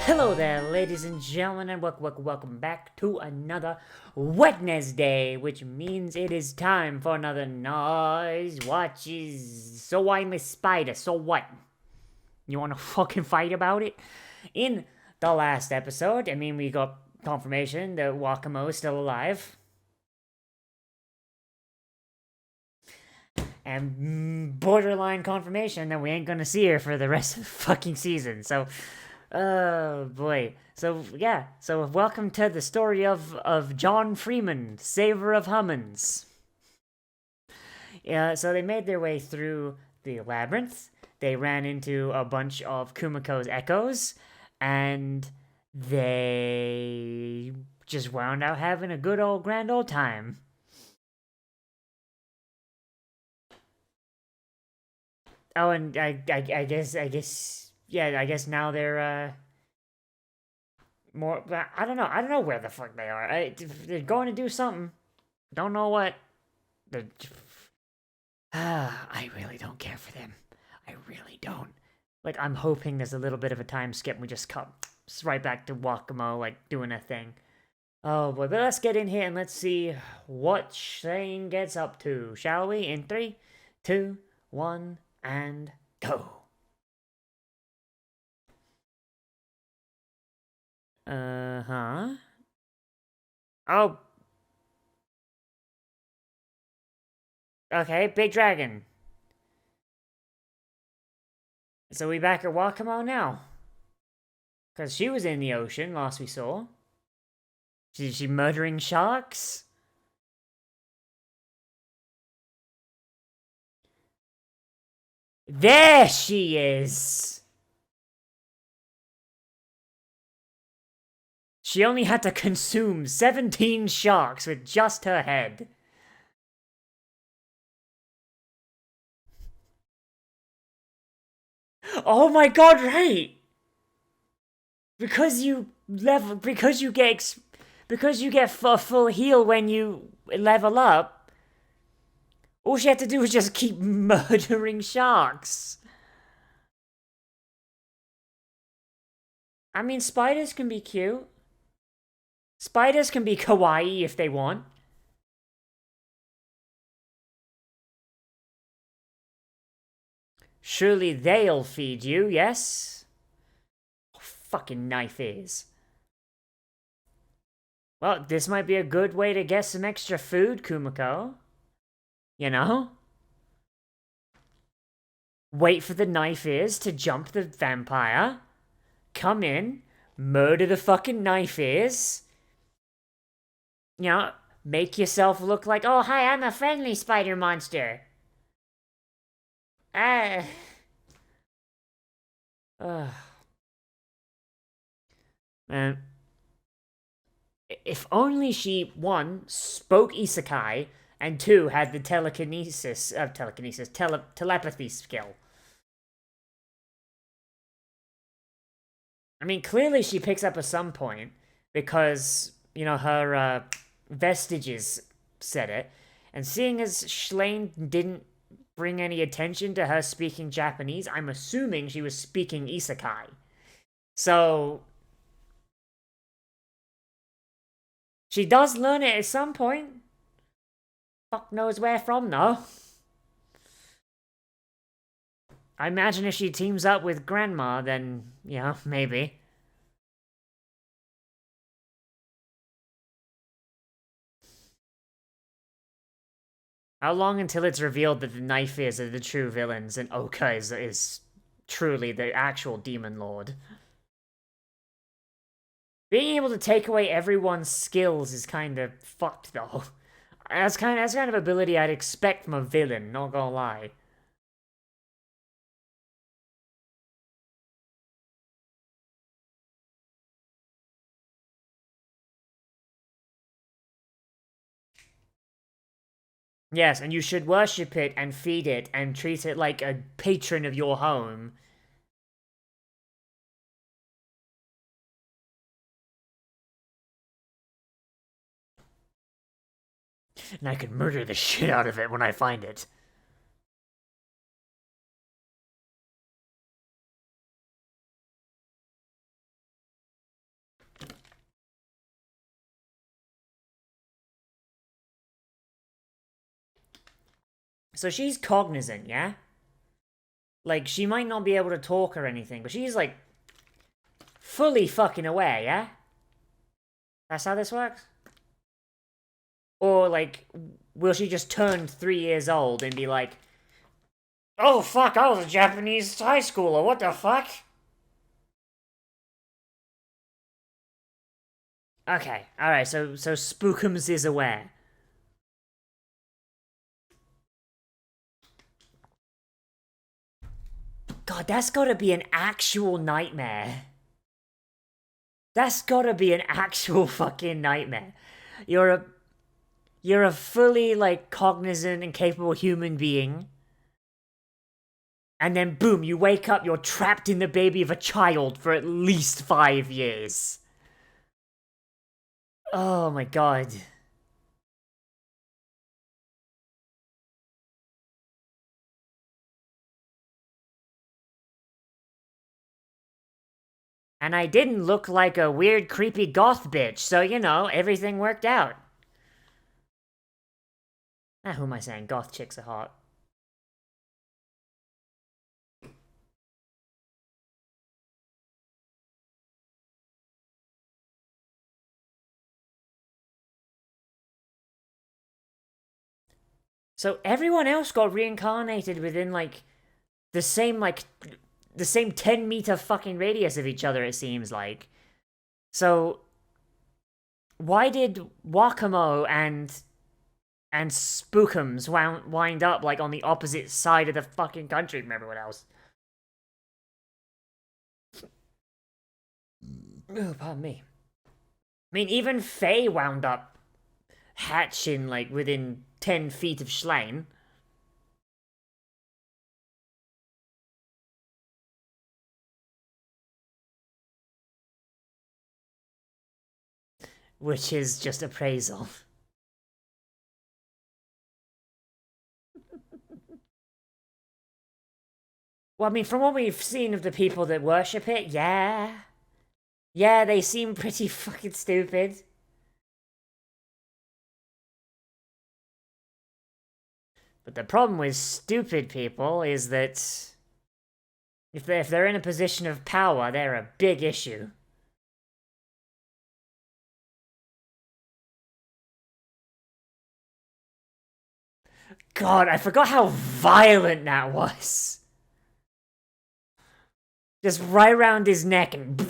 Hello there, ladies and gentlemen, and welcome back to another Wednesday, which means it is time for another Nozz Watches. So I'm a spider, so what? You wanna fucking fight about it? In the last episode, we got confirmation that Wakamo is still alive. And borderline confirmation that we ain't gonna see her for the rest of the fucking season, so... Oh boy. So yeah, so welcome to the story of John Freeman, Saver of Hummins. Yeah, so they made their way through the labyrinth. They ran into a bunch of Kumiko's echoes, and they just wound out having a good old grand old time. Oh, and I guess now they're more. I don't know where the fuck they are. They're going to do something. Don't know what. I really don't care for them. I really don't. Like, I'm hoping there's a little bit of a time skip and we just cut right back to Wakamo, like, doing a thing. Oh boy, but let's get in here and let's see what Shane gets up to, shall we? In 3, 2, 1, and go. Uh-huh. Oh. Okay, big dragon. So we back at Wakamo now. Because she was in the ocean last we saw. Is she murdering sharks? There she is! She only had to consume 17 sharks with just her head. Oh my god, right! Because you get a full heal when you level up, all she had to do was just keep murdering sharks. I mean, spiders can be cute. Spiders can be kawaii if they want. Surely they'll feed you, yes? Oh, fucking knife is. Well, this might be a good way to get some extra food, Kumiko. You know? Wait for the knife ears to jump the vampire. Come in, murder the fucking knife ears. You know, make yourself look like, oh, hi, I'm a friendly spider monster. Man, if only she, 1, spoke isekai, and 2, had the telepathy skill. I mean, clearly she picks up at some point, because, you know, her, vestiges said it, and seeing as Schlane didn't bring any attention to her speaking Japanese, I'm assuming she was speaking isekai. So she does learn it at some point. Fuck knows where from, though. I imagine if she teams up with Grandma, then, you know, maybe. How long until it's revealed that the knife ears are the true villains and Oka is truly the actual demon lord? Being able to take away everyone's skills is kind of fucked, though. That's kind of ability I'd expect from a villain, not gonna lie. Yes, and you should worship it and feed it and treat it like a patron of your home. And I could murder the shit out of it when I find it. So she's cognizant, yeah? Like, she might not be able to talk or anything, but she's, like, fully fucking aware, yeah? That's how this works? Or, like, will she just turn 3 years old and be like, oh, fuck, I was a Japanese high schooler, what the fuck? Okay, alright, so Spookums is aware. God, that's gotta be an actual nightmare. That's gotta be an actual fucking nightmare. You're a fully, like, cognizant and capable human being. And then boom, you wake up, you're trapped in the baby of a child for at least 5 years. Oh my god. And I didn't look like a weird, creepy goth bitch, so you know, everything worked out. Ah, who am I saying? Goth chicks are hot. So everyone else got reincarnated within, like, the same 10-meter fucking radius of each other, it seems like. So, why did Wakamo and Spookums wind up, like, on the opposite side of the fucking country from everyone else? Oh, pardon me. I mean, even Faye wound up hatching, like, within 10 feet of Schlein. Which is just appraisal. Well, I mean, from what we've seen of the people that worship it, yeah. Yeah, they seem pretty fucking stupid. But the problem with stupid people is that if they're in a position of power, they're a big issue. God, I forgot how violent that was. Just right around his neck and...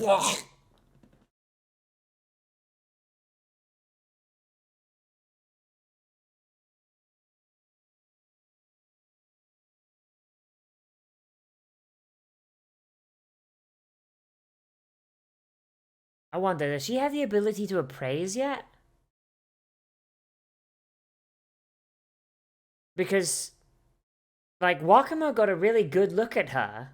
I wonder, does she have the ability to appraise yet? Because, like, Wakamo got a really good look at her.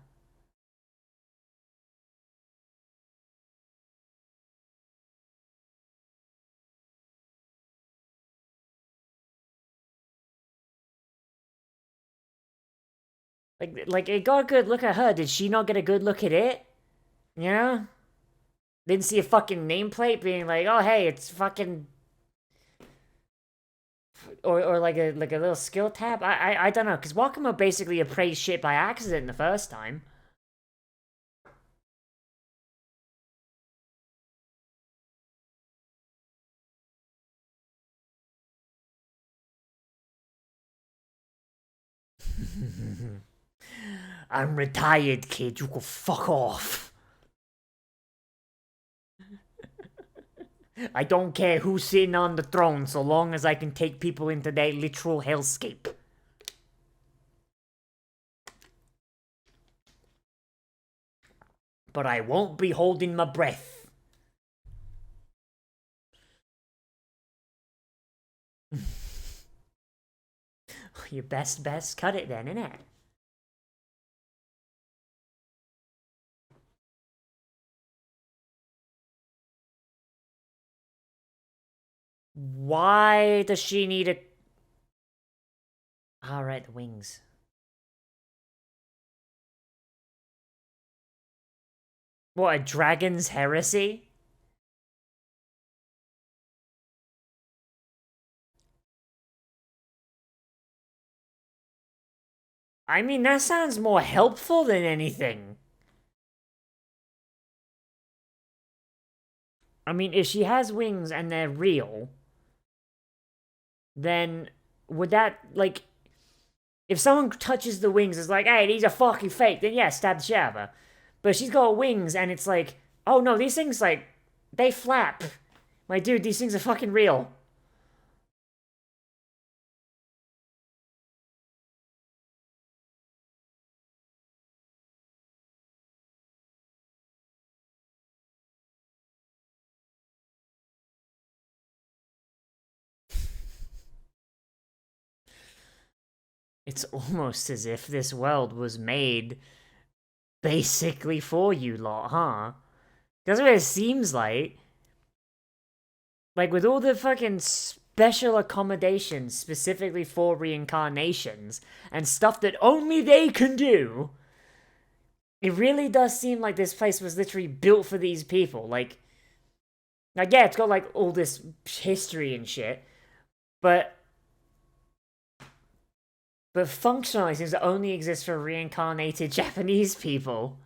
Like, it got a good look at her. Did she not get a good look at it? You know? Didn't see a fucking nameplate being like, oh, hey, it's fucking... Or like a little skill tab? I don't know, because Wakamo basically appraised shit by accident the first time. I'm retired, kid. You can fuck off. I don't care who's sitting on the throne so long as I can take people into their literal hellscape. But I won't be holding my breath. Your best cut it then, innit? Why does she need a... Alright, the wings. What, a dragon's heresy? I mean, that sounds more helpful than anything. I mean, if she has wings and they're real, then would that, like, if someone touches the wings, it's like, hey, these are fucking fake, then yeah, stab the shit out of her. But if she's got wings and it's like, oh no, these things, like, they flap. My dude, these things are fucking real. It's almost as if this world was made basically for you lot, huh? That's what it seems like. Like, with all the fucking special accommodations specifically for reincarnations and stuff that only they can do, it really does seem like this place was literally built for these people. Like, yeah, it's got, like, all this history and shit, but functionally it seems to only exist for reincarnated Japanese people.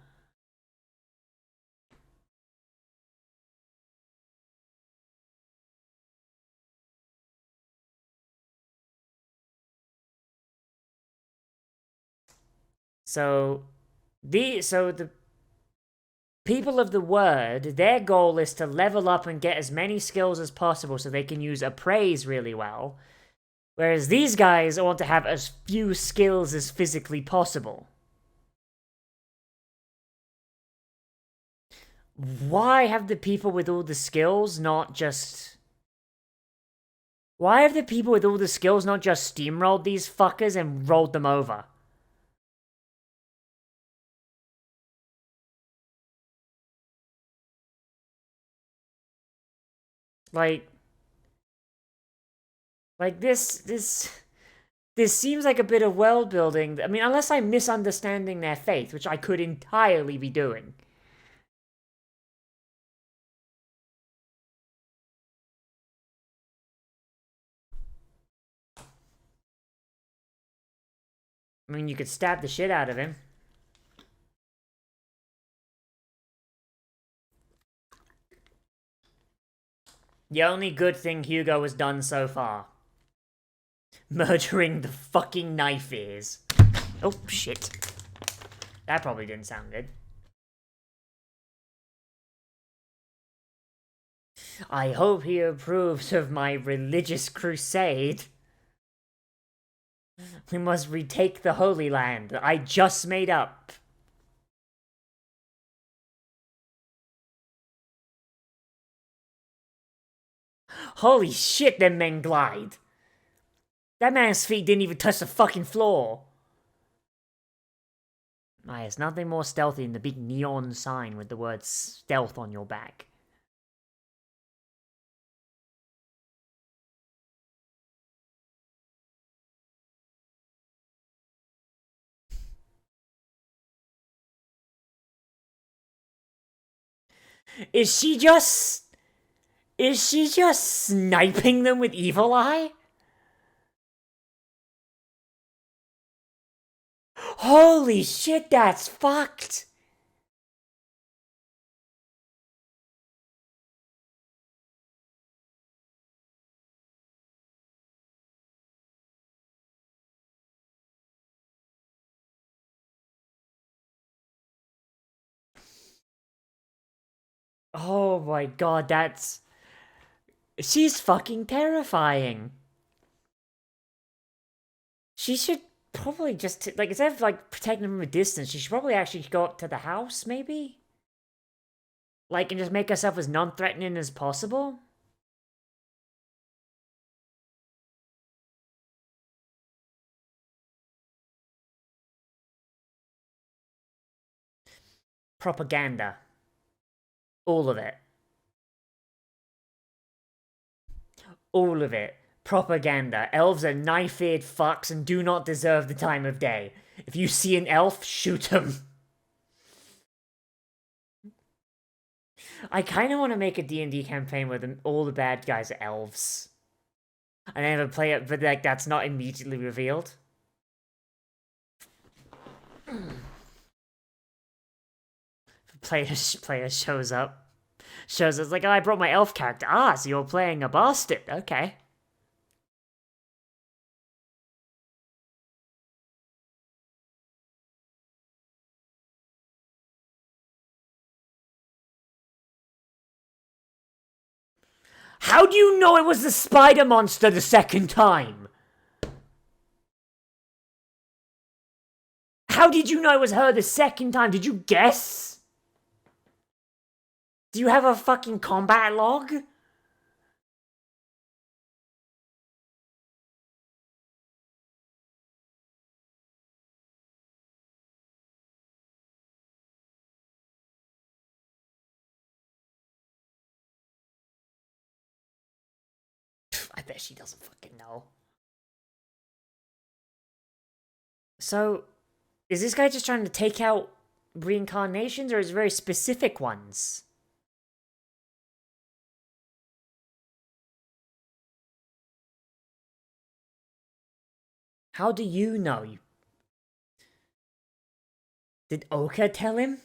So the people of the word, their goal is to level up and get as many skills as possible so they can use appraise really well. Whereas these guys want to have as few skills as physically possible. Why have the people with all the skills not just... Why have the people with all the skills not just steamrolled these fuckers and rolled them over? Like... Like, this seems like a bit of world building. I mean, unless I'm misunderstanding their faith, which I could entirely be doing. I mean, you could stab the shit out of him. The only good thing Hugo has done so far. Murdering the fucking knife ears. Oh, shit. That probably didn't sound good. I hope he approves of my religious crusade. We must retake the Holy Land I just made up. Holy shit, them men glide. That man's feet didn't even touch the fucking floor. There's nothing more stealthy than the big neon sign with the word stealth on your back. Is she just sniping them with evil eye? Holy shit, that's fucked! Oh my god, that's... She's fucking terrifying. She should probably just, like, instead of, like, protecting them from a distance, she should probably actually go up to the house, maybe? Like, and just make herself as non-threatening as possible? Propaganda. All of it. All of it. Propaganda. Elves are knife-eared fucks and do not deserve the time of day. If you see an elf, shoot him. I kind of want to make a D&D campaign where all the bad guys are elves. And then play it, but like that's not immediately revealed. Player shows up. Shows us like, oh, I brought my elf character. Ah, so you're playing a bastard. Okay. How do you know it was the spider monster the second time? How did you know it was her the second time? Did you guess? Do you have a fucking combat log? I bet she doesn't fucking know. So, is this guy just trying to take out reincarnations, or is it very specific ones? How do you know? Did Oka tell him?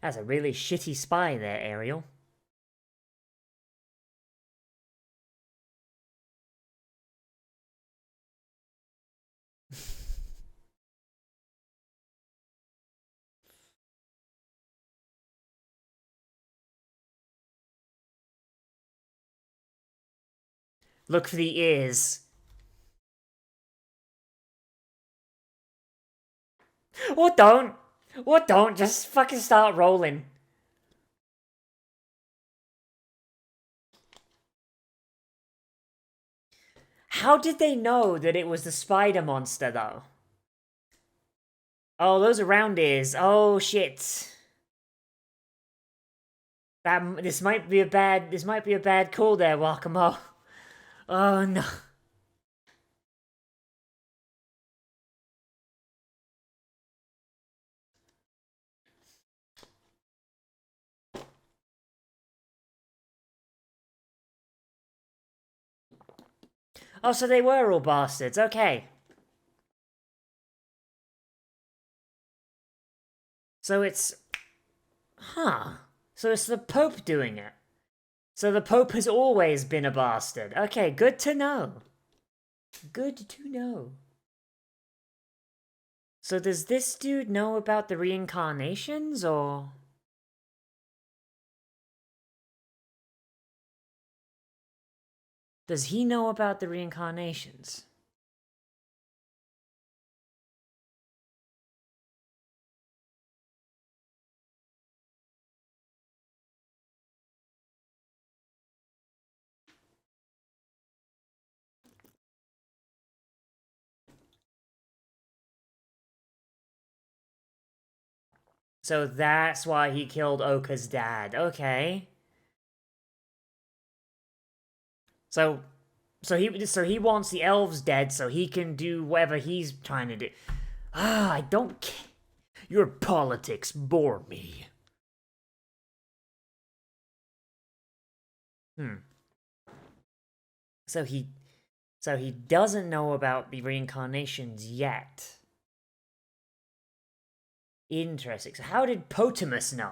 That's a really shitty spy there, Ariel. Look for the ears. Or don't. Or don't. Just fucking start rolling. How did they know that it was the spider monster, though? Oh, those are round ears. Oh, shit. This might be a bad call there, Wakamo. Oh, no. Oh, so they were all bastards. Okay. So it's... Huh. So it's the Pope doing it. So the Pope has always been a bastard. Okay, good to know. Good to know. So does this dude know about the reincarnations, or...? Does he know about the reincarnations? So that's why he killed Oka's dad. Okay. So he wants the elves dead so he can do whatever he's trying to do. Ah, I don't care. Your politics bore me. So he doesn't know about the reincarnations yet. Interesting. So how did Potamus know?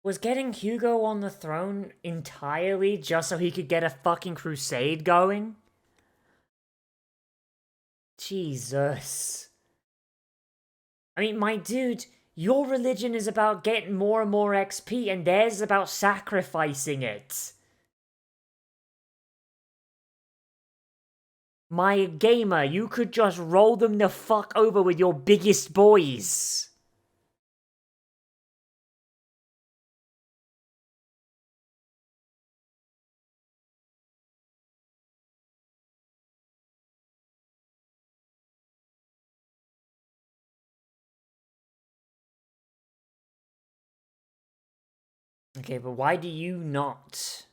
Was getting Hugo on the throne entirely just so he could get a fucking crusade going? Jesus. I mean, my dude, your religion is about getting more and more XP, and theirs is about sacrificing it. My gamer, you could just roll them the fuck over with your biggest boys. Okay, but why do you not?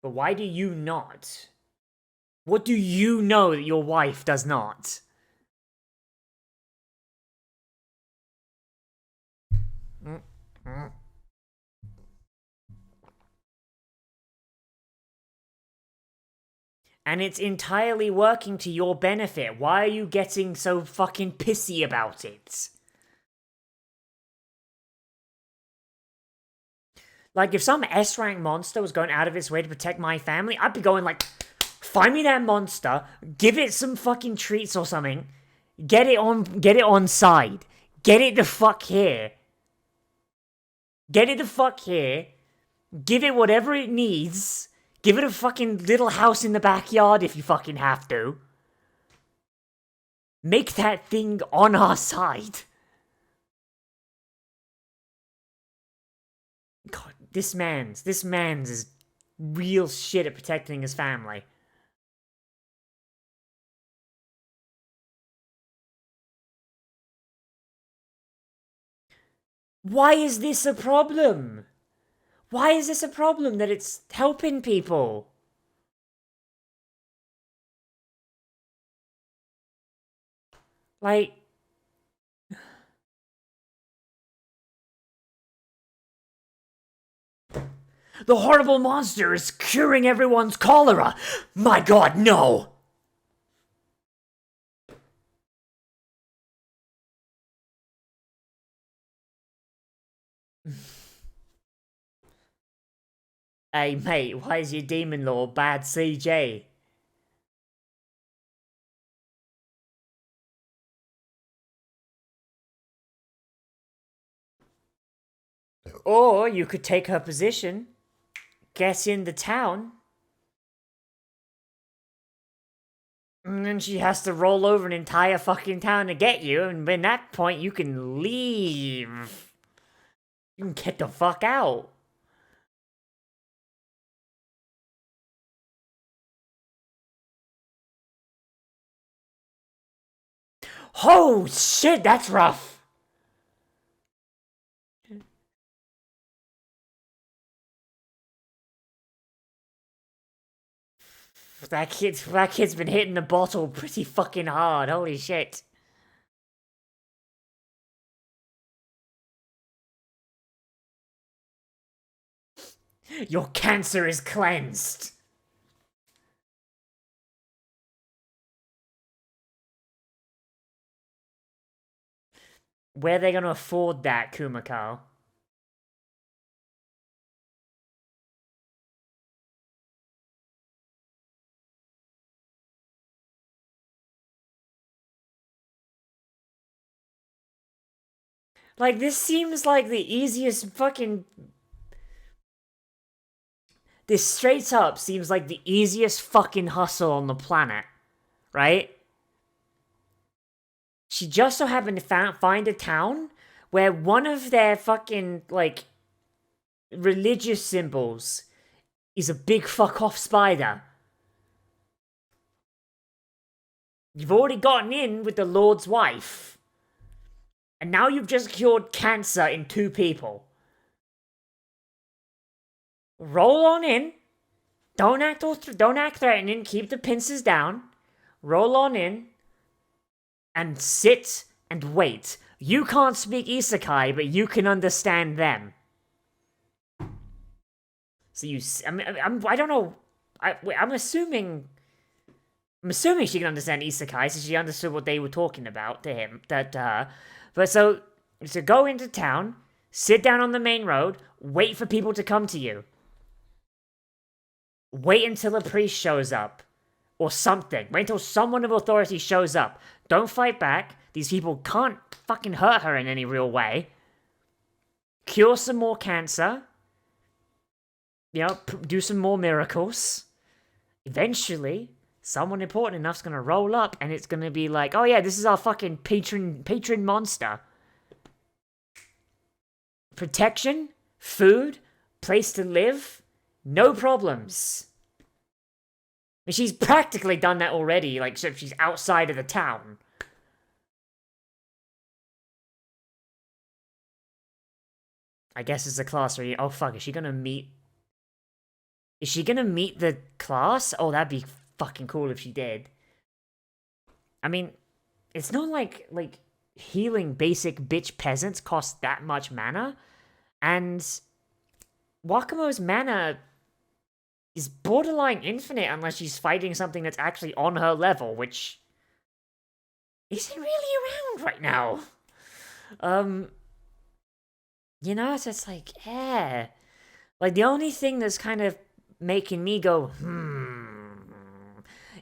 But why do you not? What do you know that your wife does not? And it's entirely working to your benefit. Why are you getting so fucking pissy about it? Like, if some S-rank monster was going out of its way to protect my family, I'd be going like, find me that monster, give it some fucking treats or something, get it on side. Get it the fuck here. Get it the fuck here. Give it whatever it needs. Give it a fucking little house in the backyard if you fucking have to. Make that thing on our side. God, this man's is real shit at protecting his family. Why is this a problem? Why is this a problem that it's helping people? Like... The horrible monster is curing everyone's cholera! My god, no! Hey mate, why is your demon lord bad CJ? Or you could take her position, get in the town, and then she has to roll over an entire fucking town to get you, and at that point you can leave. You can get the fuck out. Oh shit, that's rough. That kid's been hitting the bottle pretty fucking hard. Holy shit. Your cancer is cleansed. Where are they gonna afford that, Kumiko? Like, this seems like the easiest fucking... This straight up seems like the easiest fucking hustle on the planet. Right? She just so happened to find a town where one of their fucking, like, religious symbols is a big fuck off spider. You've already gotten in with the Lord's wife. And now you've just cured cancer in 2 people. Roll on in. Don't act threatening. Keep the pincers down. Roll on in. And sit and wait. You can't speak Isekai, but you can understand them. So I don't know. I'm assuming she can understand Isekai, so she understood what they were talking about to him. But so go into town, sit down on the main road, wait for people to come to you. Wait until a priest shows up. Or something. Wait until someone of authority shows up. Don't fight back. These people can't fucking hurt her in any real way. Cure some more cancer. You know, do some more miracles. Eventually, someone important enough's gonna roll up and it's gonna be like, oh yeah, this is our fucking patron monster. Protection, food, place to live, no problems. And she's practically done that already, like, so she's outside of the town. I guess it's a class where oh fuck, is she gonna meet the class? Oh, that'd be fucking cool if she did. I mean, it's not like healing basic bitch peasants costs that much mana, and Wakamo's mana is borderline infinite unless she's fighting something that's actually on her level, which isn't really around right now. You know, so it's like, yeah. Like, the only thing that's kind of making me go,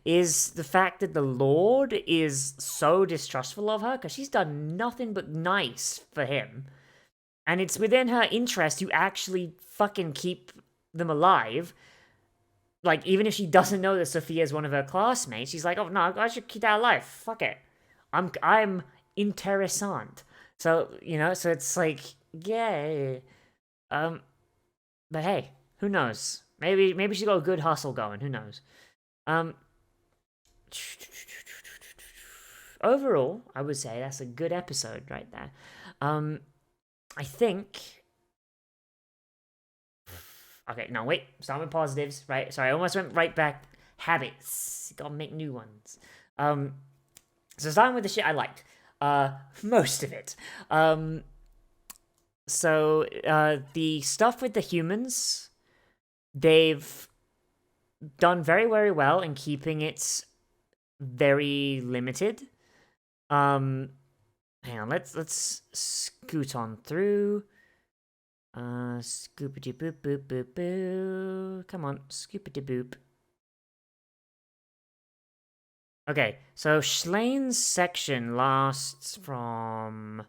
is the fact that the Lord is so distrustful of her, because she's done nothing but nice for him. And it's within her interest to actually fucking keep them alive. Like, even if she doesn't know that Sophia is one of her classmates, she's like, oh, no, I should keep that alive. Fuck it. I'm interessant. So, you know, so it's like, yeah. But hey, who knows? Maybe she's got a good hustle going. Who knows? Overall, I would say that's a good episode right there. I think. Okay, no, wait. Start with positives, right? Sorry, I almost went right back. Habits. Gotta make new ones. So starting with the shit I liked. Most of it. So, the stuff with the humans, they've done very, very well in keeping it very limited. Hang on, let's scoot on through. Scoopity boop boop boop boo. Come on, scoopity boop. Okay, so Schlane's section lasts from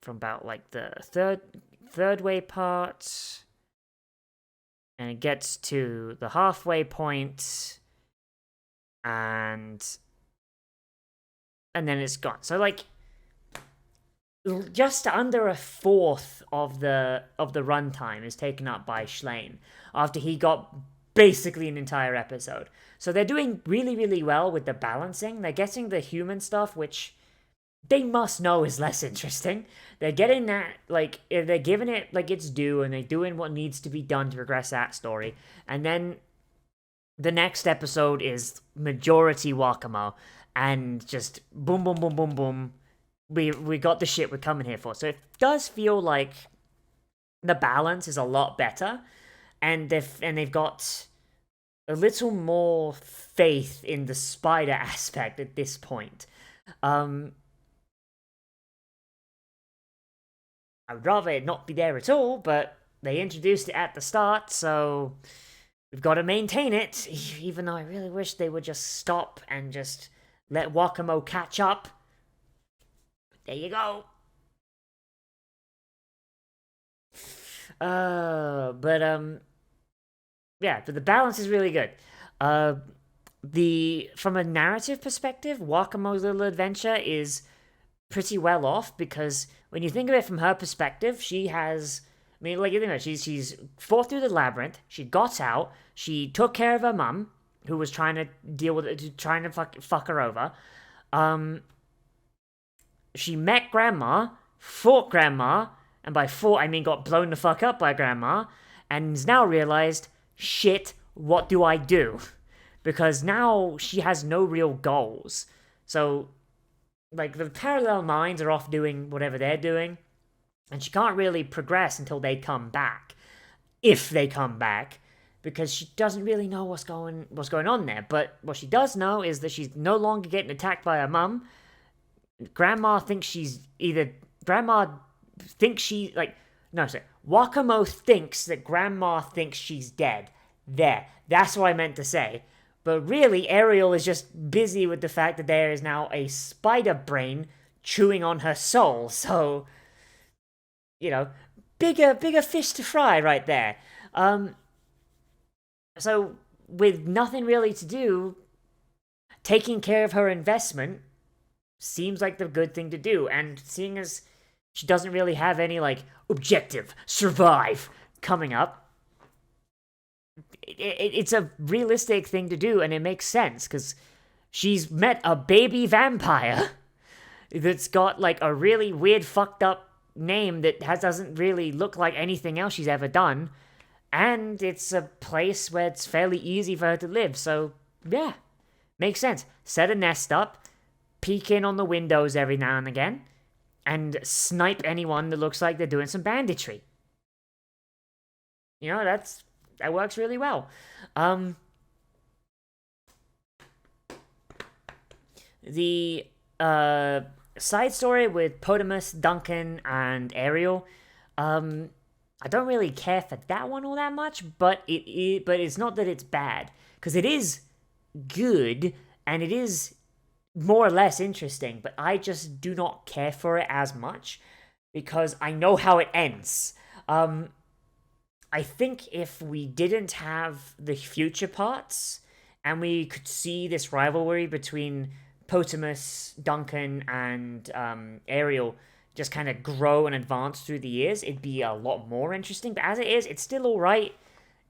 about like the third way part, and it gets to the halfway point, and then it's gone. So like just under a fourth of the runtime is taken up by Schlane after he got basically an entire episode. So they're doing really, really well with the balancing. They're getting the human stuff, which they must know is less interesting. They're getting that, like, they're giving it like its due, and they're doing what needs to be done to progress that story. And then the next episode is majority Wakamo, and just boom, boom, boom, boom, boom. We got the shit we're coming here for. So it does feel like the balance is a lot better, and they've got a little more faith in the spider aspect at this point. I'd rather it not be there at all, but they introduced it at the start, so we've got to maintain it, even though I really wish they would just stop and just let Wakamo catch up. There you go. Yeah, but the balance is really good. From a narrative perspective, Wakamo's little adventure is pretty well off, because when you think of it from her perspective, she has, I mean, like, you know, she's fought through the labyrinth, she got out, she took care of her mum, who was trying to deal with it, trying to fuck her over. She met Grandma, fought Grandma, and by fought, I mean got blown the fuck up by Grandma, and has now realized, shit, what do I do? Because now she has no real goals. So, like, the parallel minds are off doing whatever they're doing, and she can't really progress until they come back. If they come back, because she doesn't really know what's going on there. But what she does know is that she's no longer getting attacked by her mum. Wakamo thinks that Grandma thinks she's dead. There. That's what I meant to say. But really, Ariel is just busy with the fact that there is now a spider brain chewing on her soul. So, you know, bigger fish to fry right there. So, with nothing really to do, taking care of her investment seems like the good thing to do. And seeing as she doesn't really have any, like, objective, survive coming up, it's a realistic thing to do, and it makes sense, because she's met a baby vampire that's got, like, a really weird, fucked up name that doesn't really look like anything else she's ever done, And it's a place where it's fairly easy for her to live, so yeah, makes sense. Set a nest up, peek in on the windows every now and again, and snipe anyone that looks like they're doing some banditry. You know, that works really well. The side story with Potamus, Duncan, and Ariel, I don't really care for that one all that much, but it's not that it's bad, because it is good and it is more or less interesting, but I just do not care for it as much because I know how it ends. I think if we didn't have the future parts and we could see this rivalry between Potamus, Duncan, and Ariel just kind of grow and advance through the years, it'd be a lot more interesting. But as it is, it's still alright.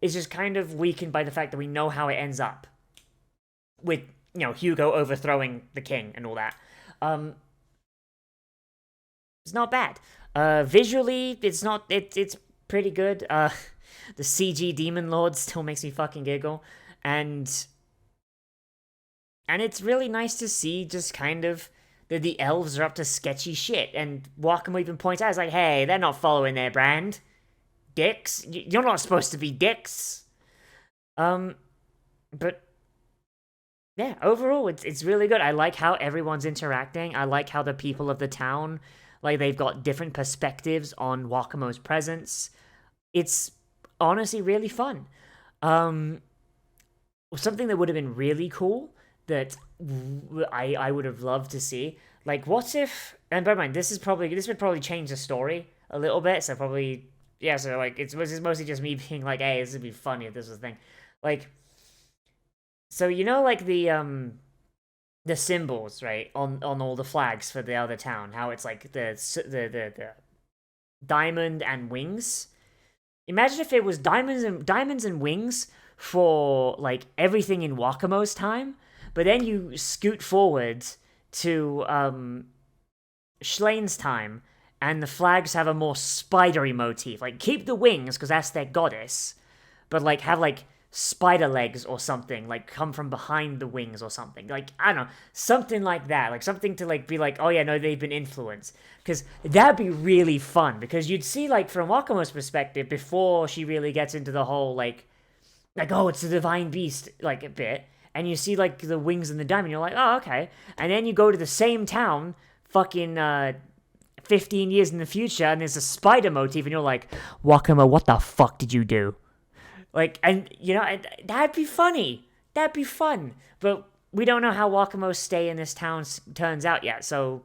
It's just kind of weakened by the fact that we know how it ends up. With, Hugo overthrowing the king and all that. It's not bad. Visually, it's pretty good. The CG Demon Lord still makes me fucking giggle. And it's really nice to see just kind of that the elves are up to sketchy shit. And Wakamo even points out, it's like, hey, they're not following their brand. Dicks. You're not supposed to be dicks. But yeah, overall, it's really good. I like how everyone's interacting. I like how the people of the town, like, they've got different perspectives on Wakamo's presence. It's honestly really fun. Something that would have been really cool that I would have loved to see. Like, what if... And bear in mind, this would probably change the story a little bit, so probably... Yeah, so, like, it's mostly just me being like, hey, this would be funny if this was a thing. Like... So, like, the symbols, right, on all the flags for the other town, how it's, like, the diamond and wings. Imagine if it was diamonds and wings for, like, everything in Wakamo's time, but then you scoot forward to, Schlane's time, and the flags have a more spidery motif. Like, keep the wings, because that's their goddess, but, like, have, like, spider legs or something, like, come from behind the wings or something. Like, I don't know, something like that. Like, something to, like, be like, oh yeah, no, they've been influenced. Because that'd be really fun, because you'd see, like, from Wakamo's perspective, before she really gets into the whole, like, oh, it's the divine beast, like, a bit, and you see, like, the wings and the diamond, you're like, oh, okay. And then you go to the same town, fucking, 15 years in the future, and there's a spider motif, and you're like, Wakamo, what the fuck did you do? Like, and, that'd be funny. That'd be fun. But we don't know how Wakamo's stay in this town turns out yet, so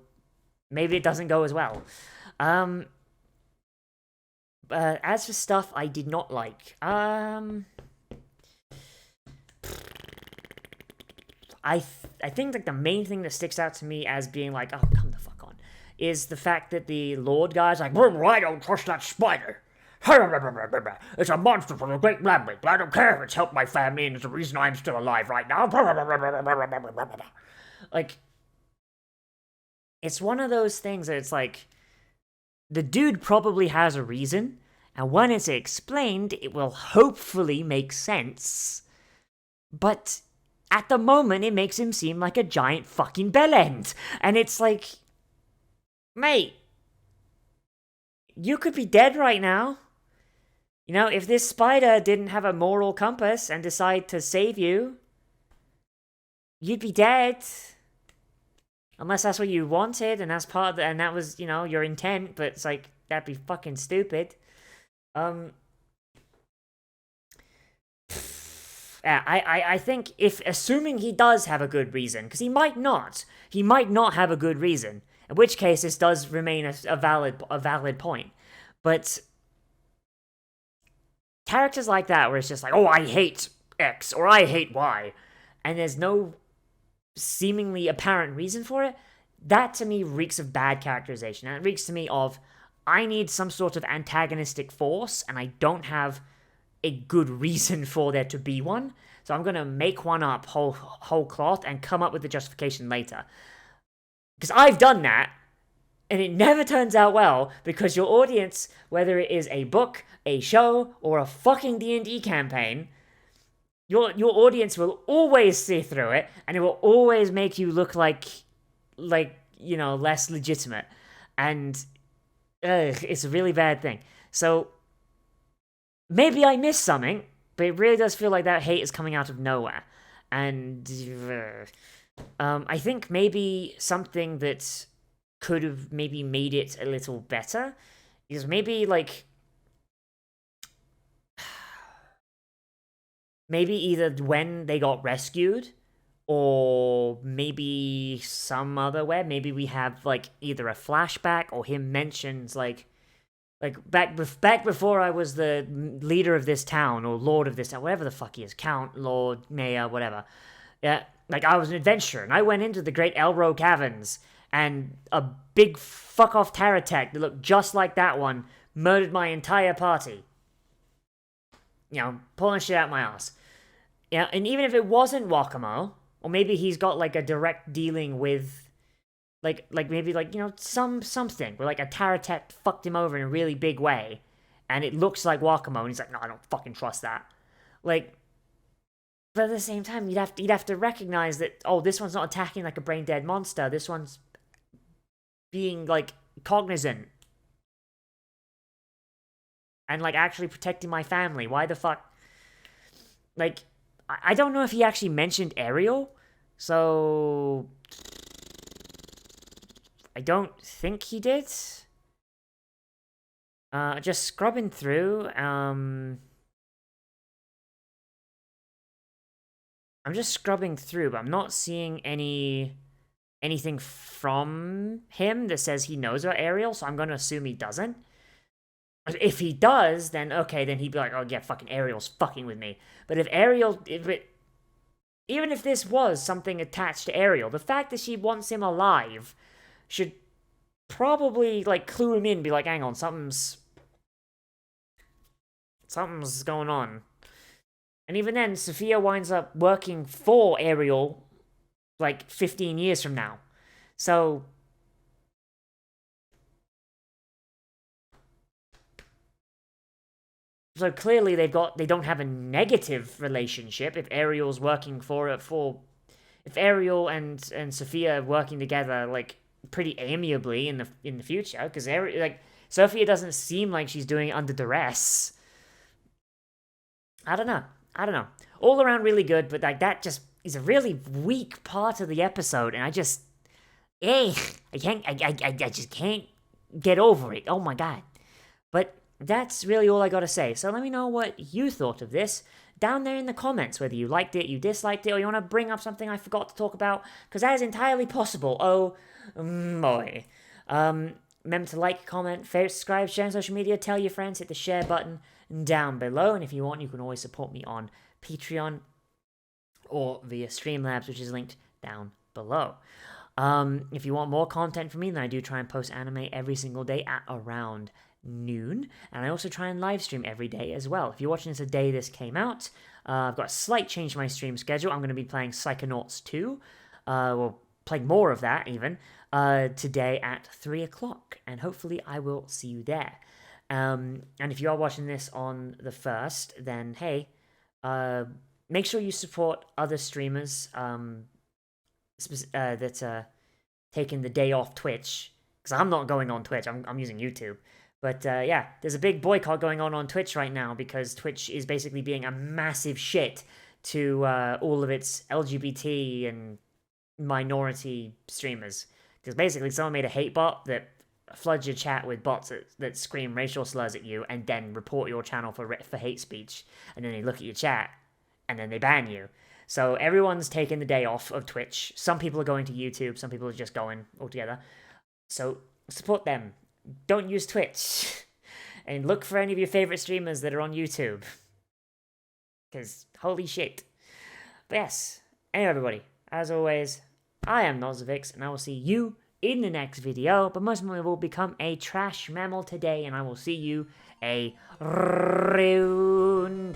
maybe it doesn't go as well. As for stuff I did not like, I think, like, the main thing that sticks out to me as being like, oh, come the fuck on, is the fact that the Lord guy's like, well, I don't trust that spider. It's a monster from the Great Labyrinth. I don't care if it's helped my family and it's the reason I'm still alive right now. Like, it's one of those things that it's like, the dude probably has a reason, and when it's explained, it will hopefully make sense. But at the moment, it makes him seem like a giant fucking bellend. And it's like, mate, you could be dead right now. If this spider didn't have a moral compass and decide to save you, you'd be dead. Unless that's what you wanted, and that's part of and that was, your intent, but it's like, that'd be fucking stupid. I think assuming he does have a good reason, because he might not have a good reason, in which case this does remain a valid point. But characters like that, where it's just like, oh, I hate X, or I hate Y, and there's no seemingly apparent reason for it, that to me reeks of bad characterization. And it reeks to me of, I need some sort of antagonistic force, and I don't have a good reason for there to be one, so I'm gonna make one up whole cloth and come up with the justification later. Because I've done that, And it never turns out well because your audience, whether it is a book, a show, or a fucking D&D campaign, your audience will always see through it, and it will always make you look like less legitimate. And it's a really bad thing. So maybe I missed something, but it really does feel like that hate is coming out of nowhere. And I think maybe something that could have maybe made it a little better is maybe maybe either when they got rescued, or maybe some other way. Maybe we have either a flashback or him mentions back before I was the leader of this town, or lord of this town, whatever the fuck he is, count, lord, mayor, whatever. Yeah, I was an adventurer, and I went into the Great Elro Caverns, and a big fuck-off Taratek that looked just like that one murdered my entire party. Pulling shit out my ass. Yeah, and even if it wasn't Wakamo, or maybe he's got a direct dealing with maybe something where a Taratek fucked him over in a really big way, and it looks like Wakamo, and he's like, no, I don't fucking trust that. But at the same time, you'd have to recognize that, oh, this one's not attacking like a brain dead monster. This one's being cognizant and actually protecting my family. Why the fuck? I don't know if he actually mentioned Ariel, so I don't think he did. Just scrubbing through. I'm just scrubbing through, but I'm not seeing anything from him that says he knows about Ariel, so I'm going to assume he doesn't. If he does, then okay, then he'd be like, oh yeah, fucking Ariel's fucking with me. But even if this was something attached to Ariel, the fact that she wants him alive should probably clue him in, be like, hang on, something's going on. And even then, Sophia winds up working for Ariel 15 years from now. So clearly they don't have a negative relationship if Ariel's working if Ariel and Sophia are working together pretty amiably in the future, because Sophia doesn't seem like she's doing it under duress. I don't know. All around really good, but that just is a really weak part of the episode, and I just can't get over it. Oh my god. But that's really all I gotta say. So let me know what you thought of this down there in the comments, whether you liked it, you disliked it, or you want to bring up something I forgot to talk about, because that is entirely possible. Oh boy. Remember to like, comment, favorite, subscribe, share on social media, tell your friends, hit the share button down below, and if you want, you can always support me on Patreon or via Streamlabs, which is linked down below. If you want more content from me, then I do try and post anime every single day at around noon, and I also try and live stream every day as well. If you're watching this the day this came out, I've got a slight change to my stream schedule. I'm going to be playing Psychonauts 2, well, playing more of that even, today at 3 o'clock, and hopefully I will see you there. And if you are watching this on the 1st, then hey, make sure you support other streamers that are taking the day off Twitch, because I'm not going on Twitch, I'm using YouTube. But yeah, there's a big boycott going on Twitch right now, because Twitch is basically being a massive shit to all of its LGBT and minority streamers. Because basically someone made a hate bot that floods your chat with bots that scream racial slurs at you and then report your channel for hate speech. And then they look at your chat and then they ban you. So everyone's taking the day off of Twitch. Some people are going to YouTube. Some people are just going altogether. So support them. Don't use Twitch. And look for any of your favorite streamers that are on YouTube. Because holy shit. But yes. Anyway, everybody. As always, I am Nozz, and I will see you in the next video. But most of it will become a trash mammal today, and I will see you a rune.